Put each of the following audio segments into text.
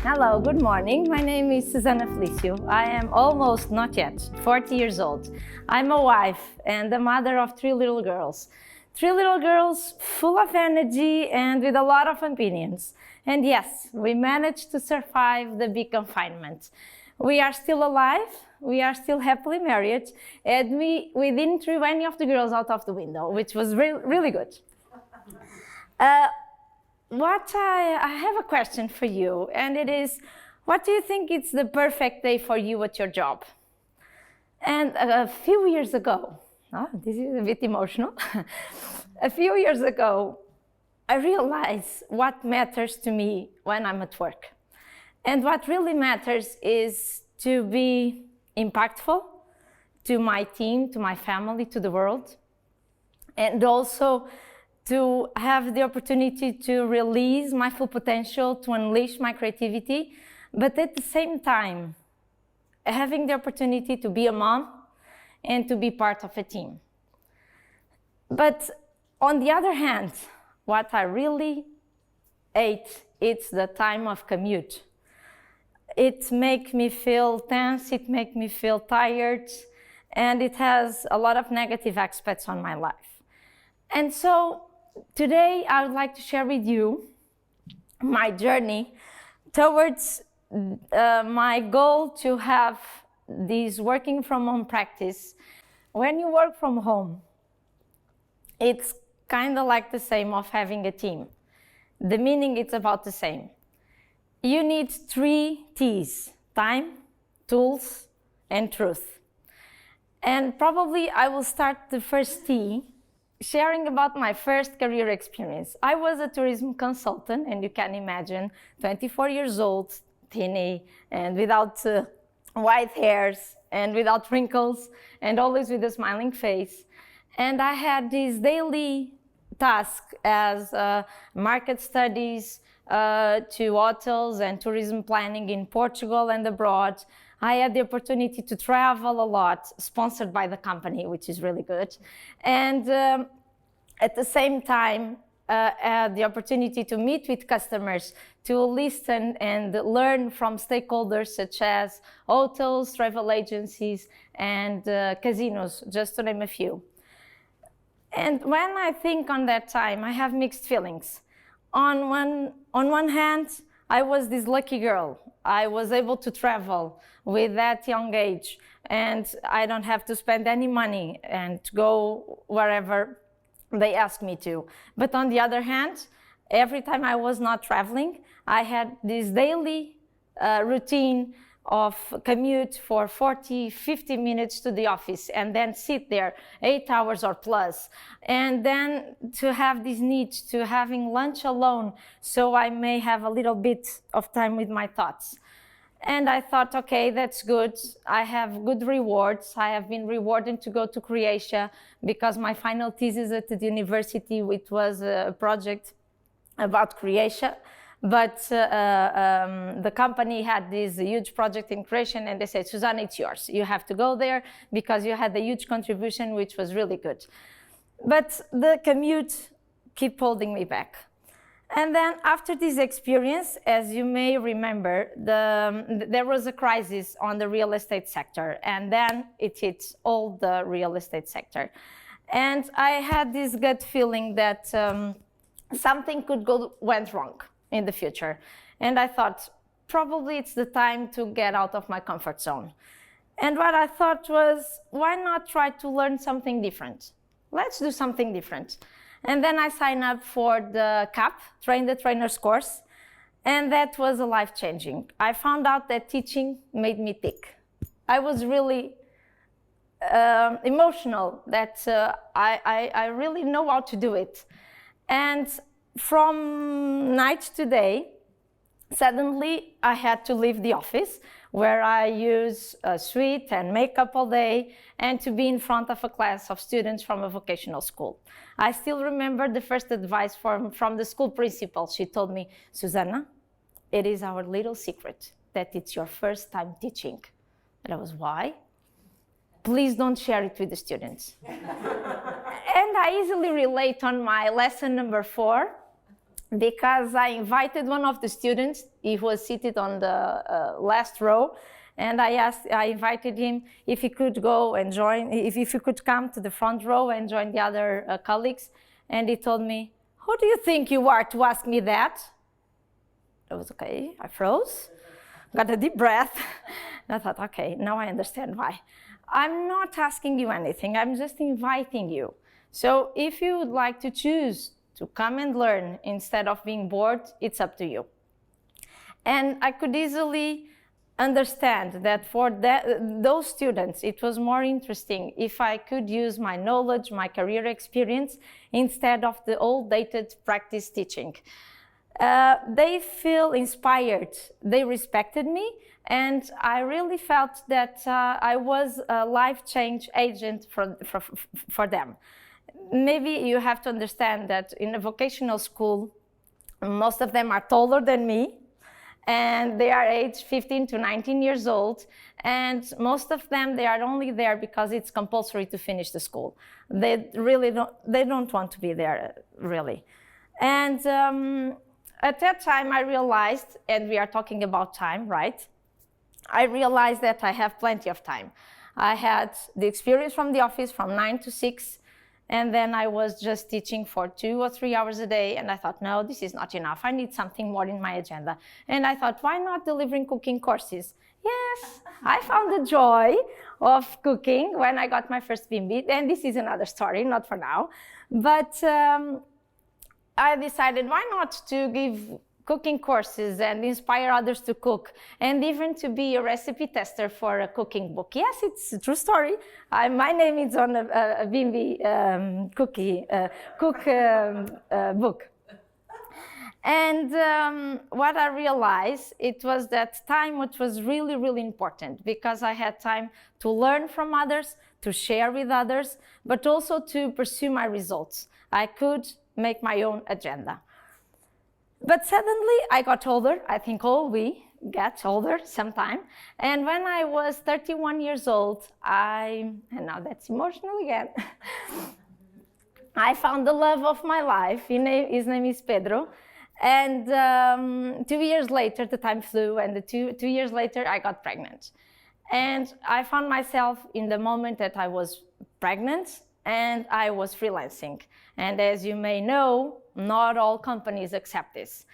Hello, good morning. My name is Susana Felicio. I am almost, not yet, 40 years old. I'm a wife and the mother of three little girls. Three little girls full of energy and with a lot of opinions. And yes, we managed to survive the big confinement. We are still alive, we are still happily married, and we didn't throw any of the girls out of the window, which was really good. I have a question for you, and it is, what do you think is the perfect day for you at your job? And a few years ago, this is a bit emotional, a few years ago, I realized what matters to me when I'm at work. And what really matters is to be impactful to my team, to my family, to the world, and also to have the opportunity to release my full potential, to unleash my creativity, but at the same time, having the opportunity to be a mom and to be part of a team. But on the other hand, what I really hate, it's the time of commute. It makes me feel tense, it makes me feel tired, and it has a lot of negative aspects on my life. And so today I would like to share with you my journey towards my goal to have this working from home practice. When you work from home, it's kind of like the same of having a team. The meaning is about the same. You need 3 T's: time, tools, and truth. And probably I will start the first T sharing about my first career experience. I was a tourism consultant, and you can imagine, 24 years old, teeny, and without white hairs, and without wrinkles, and always with a smiling face. And I had this daily task as market studies, to hotels and tourism planning in Portugal and abroad. I had the opportunity to travel a lot, sponsored by the company, which is really good. And at the same time, had the opportunity to meet with customers, to listen and learn from stakeholders such as hotels, travel agencies, and casinos, just to name a few. And when I think on that time, I have mixed feelings. On one hand, I was this lucky girl. I was able to travel with that young age, and I don't have to spend any money and to go wherever they ask me to. But on the other hand, every time I was not traveling, I had this daily routine of commute for 40, 50 minutes to the office and then sit there 8 hours or plus. And then to have this need to having lunch alone so I may have a little bit of time with my thoughts. And I thought, okay, that's good. I have good rewards. I have been rewarded to go to Croatia because my final thesis at the university, which was a project about Croatia. But the company had this huge project in Croatia, and they said, Susana, it's yours. You have to go there because you had a huge contribution, which was really good. But the commute kept holding me back. And then after this experience, as you may remember, there was a crisis on the real estate sector, and then it hit all the real estate sector. And I had this gut feeling that something went wrong in the future. And I thought, probably it's the time to get out of my comfort zone. And what I thought was, why not try to learn something different? Let's do something different. And then I signed up for the CAP, Train the Trainers course, and that was life-changing. I found out that teaching made me tick. I was really emotional that I really know how to do it. And from night to day, suddenly I had to leave the office where I use a suite and makeup all day and to be in front of a class of students from a vocational school. I still remember the first advice from the school principal. She told me, Susana, it is our little secret that it's your first time teaching. And I was, why? Please don't share it with the students. And I easily relate on my lesson number 4 because I invited one of the students. He was seated on the last row, and I invited him if he could go and join, if he could come to the front row and join the other colleagues. And he told me, "Who do you think you are to ask me that?" I was okay, I froze, got a deep breath, and I thought, okay, now I understand why. I'm not asking you anything, I'm just inviting you. So if you would like to choose to come and learn instead of being bored, it's up to you. And I could easily understand that for those students, it was more interesting if I could use my knowledge, my career experience, instead of the old dated practice teaching. They feel inspired, they respected me, and I really felt that I was a life change agent for them. Maybe you have to understand that in a vocational school, most of them are taller than me, and they are aged 15 to 19 years old, and most of them, they are only there because it's compulsory to finish the school. They don't want to be there, really. And at that time, I realized, and we are talking about time, right? I realized that I have plenty of time. I had the experience from the office from 9 to 6, and then I was just teaching for 2 or 3 hours a day, and I thought, no, this is not enough. I need something more in my agenda. And I thought, why not delivering cooking courses? Yes, I found the joy of cooking when I got my first bimbi, and this is another story, not for now. But I decided, why not to give cooking courses and inspire others to cook, and even to be a recipe tester for a cooking book. Yes, it's a true story. My name is on a bimbi cook book. And what I realized, it was that time which was really, really important, because I had time to learn from others, to share with others, but also to pursue my results. I could make my own agenda. But suddenly I got older. I think all we get older sometime. And when I was 31 years old, and now that's emotional again, I found the love of my life. His name is Pedro. And 2 years later, the time flew, and two years later, I got pregnant. And I found myself in the moment that I was pregnant, and I was freelancing. And as you may know, not all companies accept this.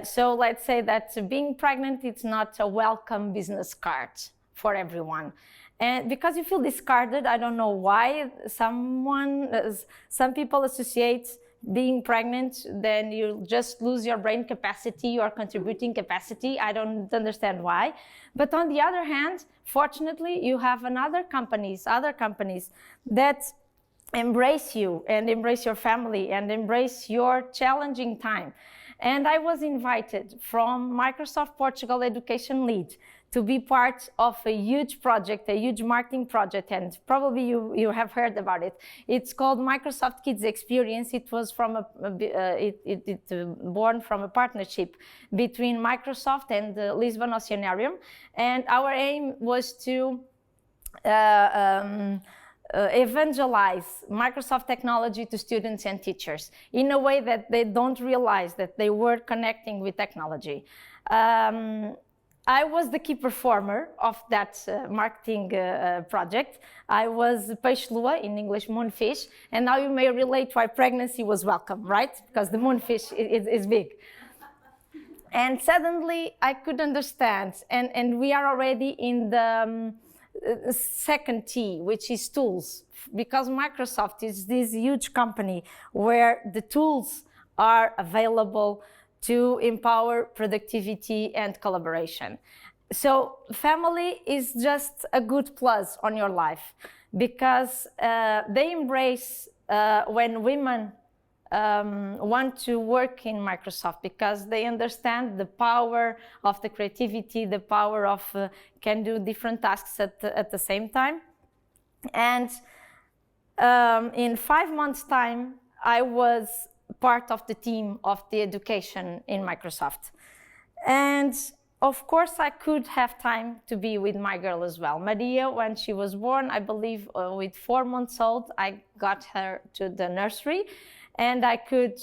So let's say that being pregnant, it's not a welcome business card for everyone. And because you feel discarded, I don't know why some people associate being pregnant, then you just lose your brain capacity or contributing capacity. I don't understand why. But on the other hand, fortunately, you have other companies that embrace you and embrace your family and embrace your challenging time. And I was invited from Microsoft Portugal Education Lead to be part of a huge project, a huge marketing project, and probably you have heard about it. It's called Microsoft Kids Experience. It was from born from a partnership between Microsoft and the Lisbon Oceanarium, and our aim was to evangelize Microsoft technology to students and teachers in a way that they don't realize that they were connecting with technology. I was the key performer of that marketing project. I was peixe lua, in English, moonfish, and now you may relate why pregnancy was welcome, right? Because the moonfish is big. And suddenly I could understand, and we are already in the second T, which is tools, because Microsoft is this huge company where the tools are available to empower productivity and collaboration. So family is just a good plus on your life, because they embrace when women want to work in Microsoft, because they understand the power of the creativity, the power of can do different tasks at the same time. And in 5 months' time, I was part of the team of the education in Microsoft. And of course, I could have time to be with my girl as well. Maria, when she was born, I believe with 4 months old, I got her to the nursery, and I could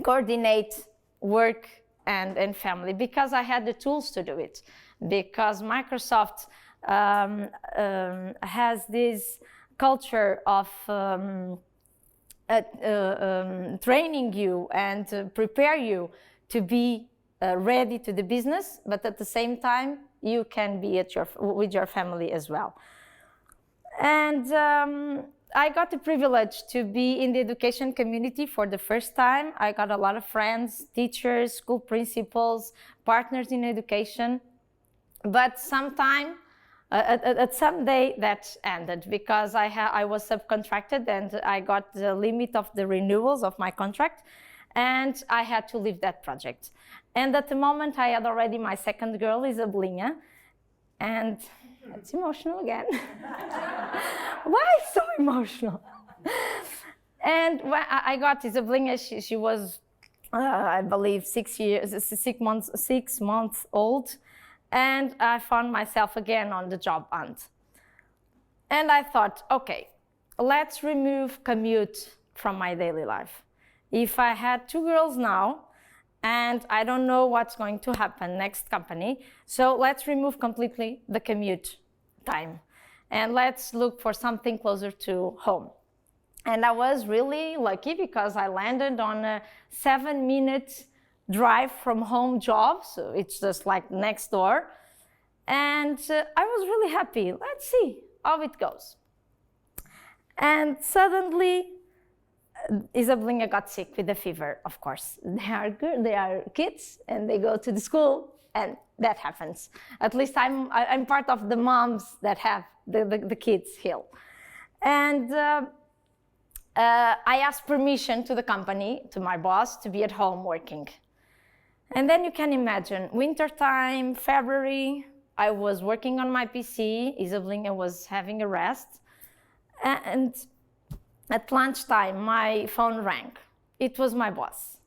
coordinate work and family, because I had the tools to do it, because Microsoft has this culture of training you and to prepare you to be ready to the business, but at the same time you can be with your family as well. And I got the privilege to be in the education community for the first time. I got a lot of friends, teachers, school principals, partners in education. But sometime, at some day that ended, because I was subcontracted and I got the limit of the renewals of my contract, and I had to leave that project. And at the moment I had already my second girl, Isabelinha, and it's emotional again. Why so emotional? And when I got Isabelinha, she was, I believe, 6 months old, and I found myself again on the job hunt. And I thought, okay, let's remove commute from my daily life. If I had 2 girls now, and I don't know what's going to happen next company, so let's remove completely the commute time and let's look for something closer to home. And I was really lucky because I landed on a 7-minute drive from home job, so it's just like next door. And I was really happy. Let's see how it goes. And suddenly Isabelinha got sick with a fever, of course. They are kids and they go to the school, and that happens. At least I'm part of the moms that have the kids ill. And I asked permission to the company, to my boss, to be at home working. And then you can imagine, wintertime, February, I was working on my PC, Isabelinha was having a rest, and at lunchtime, my phone rang. It was my boss.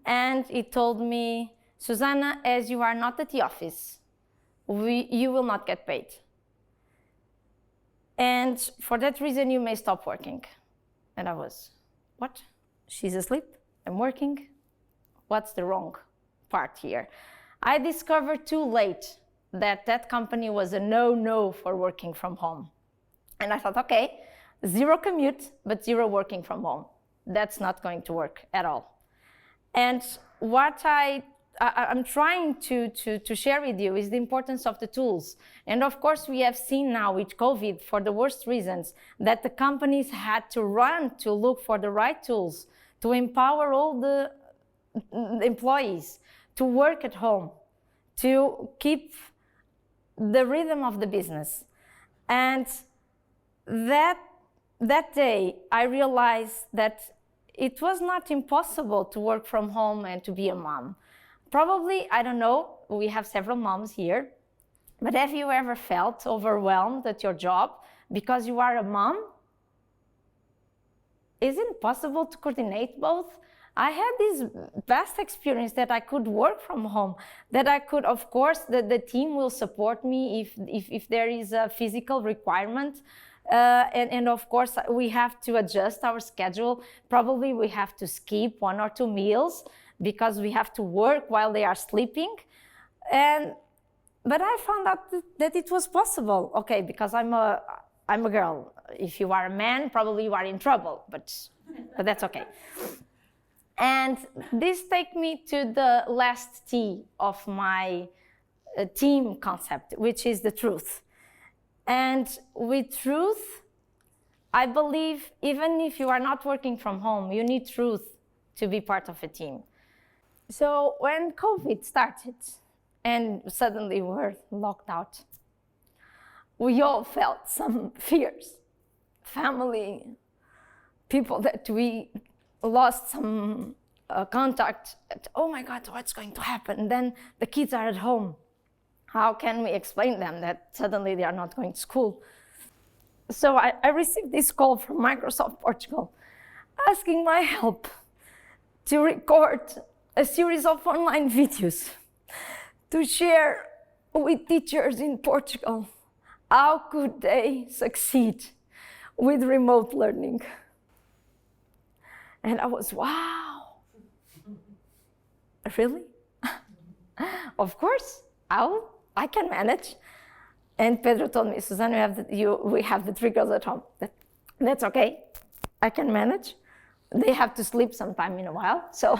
And he told me, Susana, as you are not at the office, you will not get paid. And for that reason, you may stop working. And I was, what? She's asleep? I'm working? What's the wrong part here? I discovered too late that that company was a no-no for working from home. And I thought, okay, 0 commute, but 0 working from home. That's not going to work at all. And what I'm trying to share with you is the importance of the tools. And of course, we have seen now with COVID, for the worst reasons, that the companies had to run to look for the right tools, to empower all the employees to work at home, to keep the rhythm of the business. And that day, I realized that it was not impossible to work from home and to be a mom. Probably, I don't know, we have several moms here, but have you ever felt overwhelmed at your job because you are a mom? Is it possible to coordinate both? I had this vast experience that I could work from home, that I could, of course, the team will support me if there is a physical requirement. And of course, we have to adjust our schedule. Probably we have to skip 1 or 2 meals because we have to work while they are sleeping. But I found out that it was possible. Okay, because I'm a girl. If you are a man, probably you are in trouble, but that's okay. And this takes me to the last T of my team concept, which is the truth. And with truth, I believe even if you are not working from home, you need truth to be part of a team. So when COVID started and suddenly we were locked out, we all felt some fears. Family, people that we lost some contact. Oh my God, what's going to happen? And then the kids are at home. How can we explain them that suddenly they are not going to school? So I received this call from Microsoft Portugal asking my help to record a series of online videos to share with teachers in Portugal how could they succeed with remote learning. And I was, wow, really? Of course, I can manage. And Pedro told me, Susana, we have the 3 girls at home. That's okay, I can manage. They have to sleep sometime in a while, so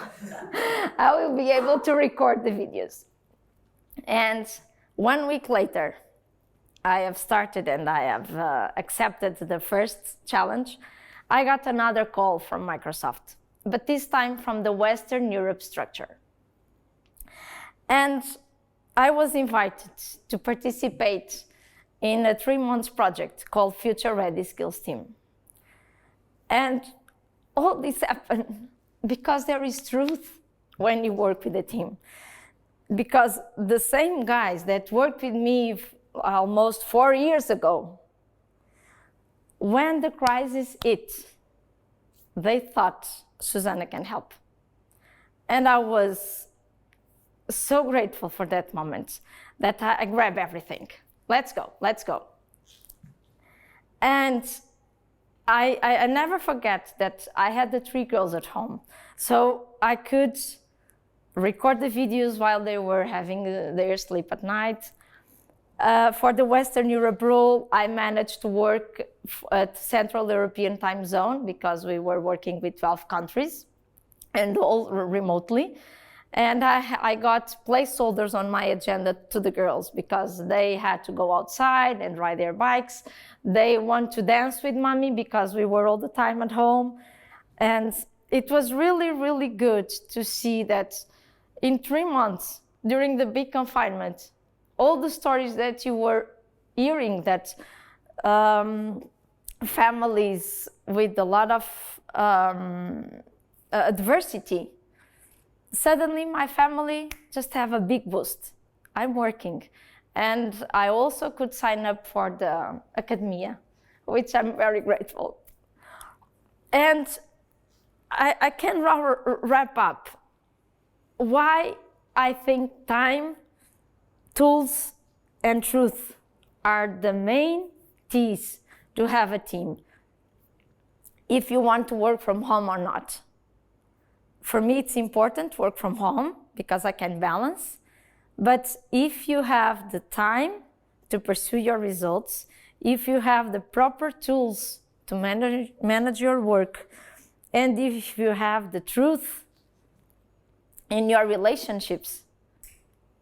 I will be able to record the videos. And 1 week later, I have started and I have accepted the first challenge. I got another call from Microsoft, but this time from the Western Europe structure. And I was invited to participate in a 3-month project called Future Ready Skills Team. And all this happened because there is truth when you work with a team. Because the same guys that worked with me almost 4 years ago, when the crisis hit, they thought Susana can help. And I was so grateful for that moment that I grabbed everything. Let's go, let's go. And I never forget that I had the 3 girls at home. So I could record the videos while they were having their sleep at night. For the Western Europe role, I managed to work at Central European time zone because we were working with 12 countries and all remotely. And I got placeholders on my agenda to the girls because they had to go outside and ride their bikes. They want to dance with mommy because we were all the time at home. And it was really, really good to see that in 3 months, during the big confinement, all the stories that you were hearing, that families with a lot of adversity, suddenly my family just have a big boost. I'm working. And I also could sign up for the academia, which I'm very grateful. And I can wrap up why I think time, tools, and truth are the main keys to have a team, if you want to work from home or not. For me, it's important to work from home because I can balance. But if you have the time to pursue your results, if you have the proper tools to manage your work, and if you have the truth in your relationships,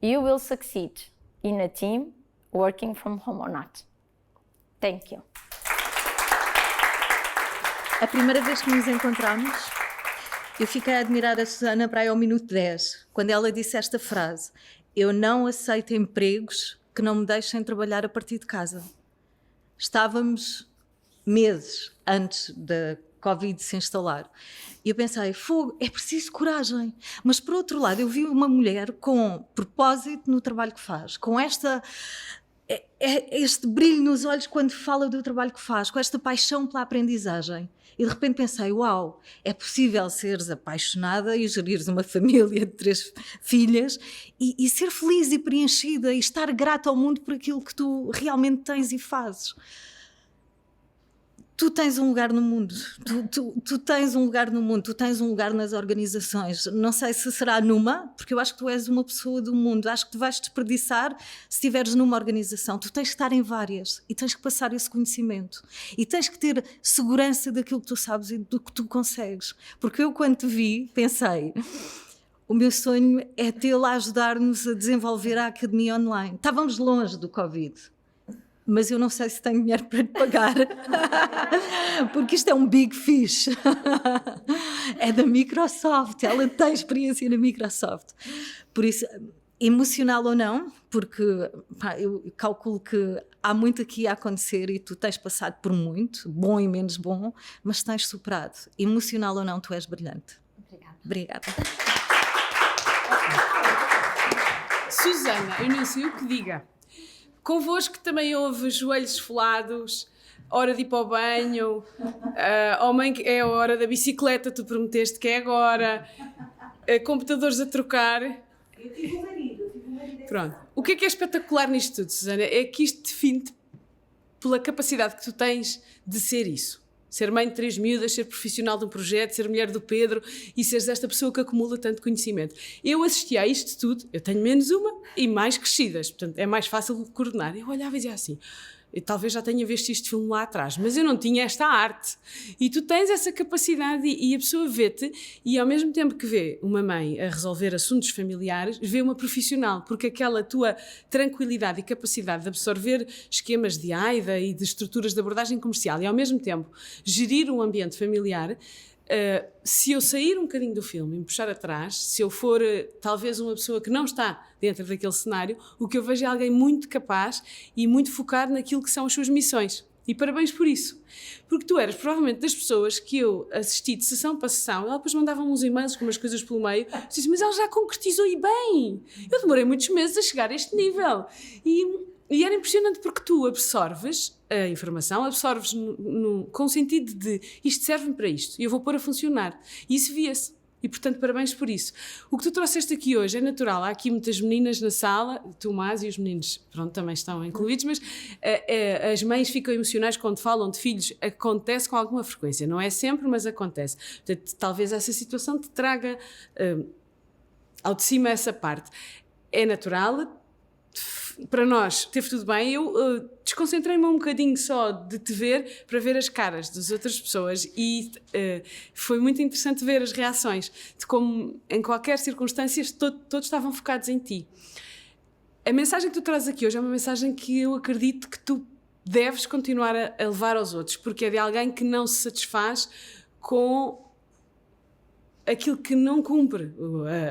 you will succeed in a team, working from home or not. Thank you. A primeira vez que nos encontramos, eu fiquei a admirar a Susana para aí ao minuto 10, quando ela disse esta frase: eu não aceito empregos que não me deixem trabalhar a partir de casa. Estávamos meses antes da Covid se instalar. E eu pensei, fogo, é preciso coragem. Mas, por outro lado, eu vi uma mulher com propósito no trabalho que faz, com este brilho nos olhos quando fala do trabalho que faz, com esta paixão pela aprendizagem. E de repente pensei, uau, é possível seres apaixonada e gerires uma família de 3 filhas e ser feliz e preenchida e estar grata ao mundo por aquilo que tu realmente tens e fazes. Tu tens um lugar no mundo, tu tens um lugar no mundo, tu tens um lugar nas organizações. Não sei se será numa, porque eu acho que tu és uma pessoa do mundo. Acho que tu vais desperdiçar se estiveres numa organização. Tu tens que estar em várias e tens que passar esse conhecimento. E tens que ter segurança daquilo que tu sabes e do que tu consegues. Porque eu, quando te vi, pensei, o meu sonho é tê-la a ajudar-nos a desenvolver a academia online. Estávamos longe do Covid. Mas eu não sei se tenho dinheiro para lhe pagar, porque isto é um big fish. É da Microsoft, ela tem experiência na Microsoft. Por isso, emocional ou não, porque eu calculo que há muito aqui a acontecer e tu tens passado por muito, bom e menos bom, mas tens superado. Emocional ou não, tu és brilhante. Obrigada. Susana, eu não sei o que diga. Convosco também houve joelhos esfolados, hora de ir para o banho, mãe, é a hora da bicicleta, tu prometeste que é agora, computadores a trocar. Eu tive um marido. Pronto. O que é espetacular nisto tudo, Susana, é que isto define-te pela capacidade que tu tens de ser isso. Ser mãe de 3 miúdas, ser profissional de um projeto, ser mulher do Pedro e seres esta pessoa que acumula tanto conhecimento. Eu assisti a isto tudo, eu tenho menos uma e mais crescidas, portanto é mais fácil coordenar. Eu olhava e dizia assim, eu talvez já tenha visto este filme lá atrás, mas eu não tinha esta arte. E tu tens essa capacidade e a pessoa vê-te e ao mesmo tempo que vê uma mãe a resolver assuntos familiares, vê uma profissional, porque aquela tua tranquilidade e capacidade de absorver esquemas de AIDA e de estruturas de abordagem comercial e ao mesmo tempo gerir um ambiente familiar, se eu sair um bocadinho do filme e me puxar atrás, se eu for talvez uma pessoa que não está dentro daquele cenário, o que eu vejo é alguém muito capaz e muito focado naquilo que são as suas missões. E parabéns por isso. Porque tu eras provavelmente das pessoas que eu assisti de sessão para sessão, ela depois mandava-me uns e-mails com umas coisas pelo meio, eu disse, mas ela já concretizou e bem. Eu demorei muitos meses a chegar a este nível. E era impressionante porque tu absorves a informação, absorves com o sentido de isto serve-me para isto e eu vou pôr a funcionar. E isso via-se. E, portanto, parabéns por isso. O que tu trouxeste aqui hoje é natural. Há aqui muitas meninas na sala, tu mais e os meninos, pronto, também estão incluídos, mas as mães ficam emocionais quando falam de filhos. Acontece com alguma frequência. Não é sempre, mas acontece. Portanto, talvez essa situação te traga ao de cima essa parte. É natural. Para nós, teve tudo bem. Eu desconcentrei-me um bocadinho só de te ver para ver as caras das outras pessoas e foi muito interessante ver as reações de como, em qualquer circunstância, todos estavam focados em ti. A mensagem que tu trazes aqui hoje é uma mensagem que eu acredito que tu deves continuar a levar aos outros, porque é de alguém que não se satisfaz com aquilo que não cumpre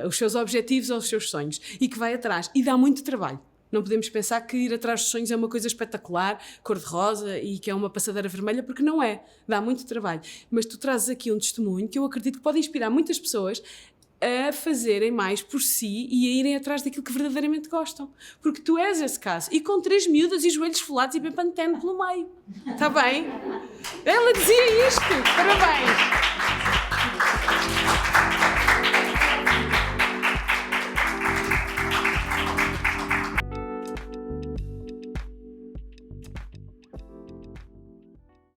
os seus objetivos ou os seus sonhos e que vai atrás e dá muito trabalho. Não podemos pensar que ir atrás dos sonhos é uma coisa espetacular, cor-de-rosa e que é uma passadeira vermelha, porque não é. Dá muito trabalho. Mas tu trazes aqui um testemunho que eu acredito que pode inspirar muitas pessoas a fazerem mais por si e a irem atrás daquilo que verdadeiramente gostam. Porque tu és esse caso. E com 3 miúdas e joelhos esfolados e bem pantene pelo meio. Está bem? Ela dizia isto. Parabéns.